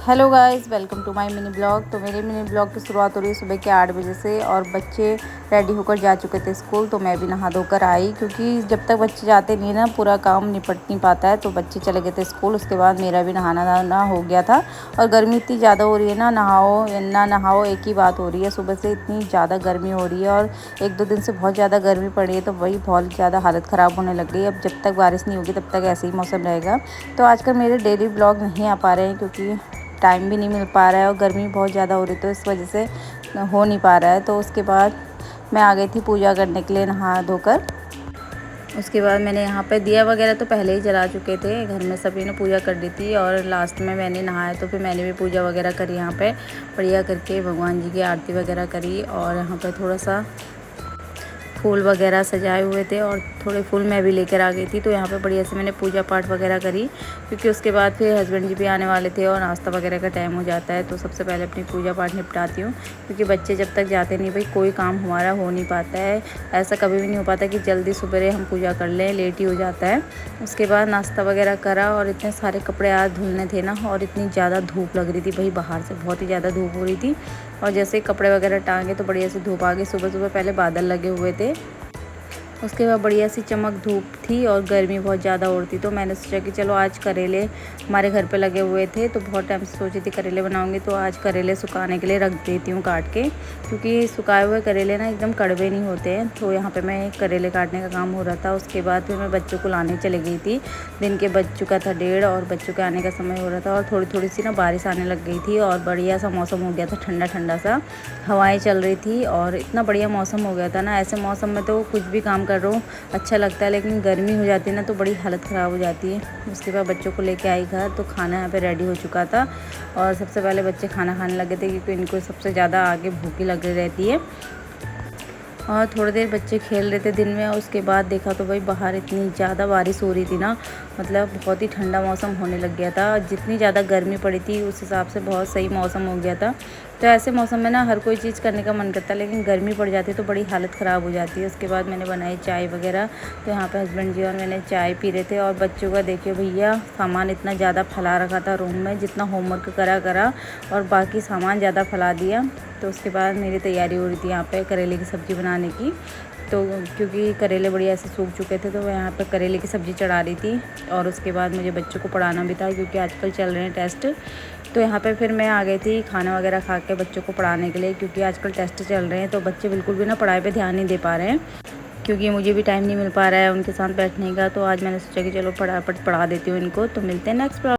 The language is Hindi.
Hello guys, welcome to my mini blog. तो मेरे मिनी ब्लॉग की शुरुआत हो रही है सुबह के 8 बजे से। और बच्चे रेडी होकर जा चुके थे स्कूल, तो मैं भी नहा धोकर आई, क्योंकि जब तक बच्चे जाते नहीं ना पूरा काम निपट नहीं पाता है। तो बच्चे चले गए थे स्कूल, उसके बाद मेरा भी नहाना हो गया था। और गर्मी इतनी ज़्यादा हो रही है ना, नहाओ या ना नहाओ एक ही बात हो रही है। सुबह से इतनी ज़्यादा गर्मी हो रही है और 1-2 दिन से बहुत ज़्यादा गर्मी पड़ी है, तो वही बहुत ज़्यादा हालत ख़राब होने लग गई। अब जब तक बारिश नहीं होगी तब तक ऐसे ही मौसम रहेगा। तो आजकल मेरे डेली ब्लॉग नहीं आ पा रहे हैं, क्योंकि टाइम भी नहीं मिल पा रहा है और गर्मी बहुत ज़्यादा हो रही, तो इस वजह से हो नहीं पा रहा है। तो उसके बाद मैं आ गई थी पूजा करने के लिए नहा धोकर। उसके बाद मैंने यहाँ पे दिया वगैरह तो पहले ही जला चुके थे, घर में सभी ने पूजा कर दी थी। और लास्ट में मैंने नहाया, तो फिर मैंने भी पूजा वगैरह करी यहाँ पे, बढ़िया करके भगवान जी की आरती वगैरह करी। और यहाँ पे थोड़ा सा फूल वगैरह सजाए हुए थे और थोड़े फूल मैं भी लेकर आ गई थी। तो यहाँ पे बढ़िया से मैंने पूजा पाठ वगैरह करी, क्योंकि उसके बाद फिर हस्बैंड जी भी आने वाले थे और नाश्ता वगैरह का टाइम हो जाता है। तो सबसे पहले अपनी पूजा पाठ निपटाती हूँ, क्योंकि बच्चे जब तक जाते नहीं भाई कोई काम हमारा हो नहीं पाता है। ऐसा कभी भी नहीं हो पाता कि जल्दी सुबह हम पूजा कर लें, लेट ही हो जाता है। उसके बाद नाश्ता वगैरह करा और इतने सारे कपड़े आज धुलने थे ना, और इतनी ज़्यादा धूप लग रही थी भाई, बाहर से बहुत ही ज़्यादा धूप हो रही थी। और जैसे कपड़े वगैरह टांगे तो बढ़िया से धूप आ गई। सुबह सुबह पहले बादल लगे हुए थे, उसके बाद बढ़िया सी चमक धूप थी और गर्मी बहुत ज़्यादा हो रही थी। तो मैंने सोचा कि चलो आज करेले हमारे घर पे लगे हुए थे, तो बहुत टाइम से सोची थी करेले बनाऊंगी, तो आज करेले सुखाने के लिए रख देती हूँ काट के, क्योंकि सुखाए हुए करेले ना एकदम कड़वे नहीं होते हैं। तो यहाँ पे मैं करेले काटने का काम हो रहा था। उसके बाद फिर मैं बच्चों को लाने चली गई थी। दिन के बज चुका था 1:30 और बच्चों के आने का समय हो रहा था। और थोड़ी थोड़ी सी ना बारिश आने लग गई थी और बढ़िया सा मौसम हो गया था, ठंडा ठंडा सा हवाएं चल रही थी और इतना बढ़िया मौसम हो गया था ना। ऐसे मौसम में तो कुछ भी काम कर रहा हूँ अच्छा लगता है, लेकिन गर्मी हो जाती है ना तो बड़ी हालत ख़राब हो जाती है। उसके बाद बच्चों को लेके आई घर, तो खाना यहाँ पे रेडी हो चुका था। और सबसे पहले बच्चे खाना खाने लगे थे, क्योंकि इनको सबसे ज़्यादा आगे भूखी लग रहती है। और थोड़ी देर बच्चे खेल रहे थे दिन में, और उसके बाद देखा तो भाई बाहर इतनी ज़्यादा बारिश हो रही थी ना, मतलब बहुत ही ठंडा मौसम होने लग गया था। जितनी ज़्यादा गर्मी पड़ी थी उस हिसाब से बहुत सही मौसम हो गया था। तो ऐसे मौसम में ना हर कोई चीज़ करने का मन करता है, लेकिन गर्मी पड़ जाती है तो बड़ी हालत ख़राब हो जाती है। उसके बाद मैंने बनाई चाय वगैरह, तो यहाँ पे हस्बैंड जी और मैंने चाय पी रहे थे। और बच्चों का देखिए भैया, सामान इतना ज़्यादा फैला रखा था रूम में, जितना होमवर्क करा और बाकी सामान ज़्यादा फैला दिया। तो उसके बाद मेरी तैयारी हो रही थी यहाँ पे करेले की सब्ज़ी बनाने की। तो क्योंकि करेले बढ़िया से सूख चुके थे, तो मैं यहाँ पे करेले की सब्ज़ी चढ़ा रही थी। और उसके बाद मुझे बच्चों को पढ़ाना भी था, क्योंकि आजकल चल रहे हैं टेस्ट। तो यहाँ पे फिर मैं आ गई थी खाना वगैरह खा के बच्चों को पढ़ाने के लिए, क्योंकि आजकल टेस्ट चल रहे हैं। तो बच्चे बिल्कुल भी ना पढ़ाई पे ध्यान नहीं दे पा रहे हैं, क्योंकि मुझे भी टाइम नहीं मिल पा रहा है उनके साथ बैठने का। तो आज मैंने सोचा कि चलो फटाफट पढ़ा देती हूँ इनको। तो मिलते हैं नेक्स्ट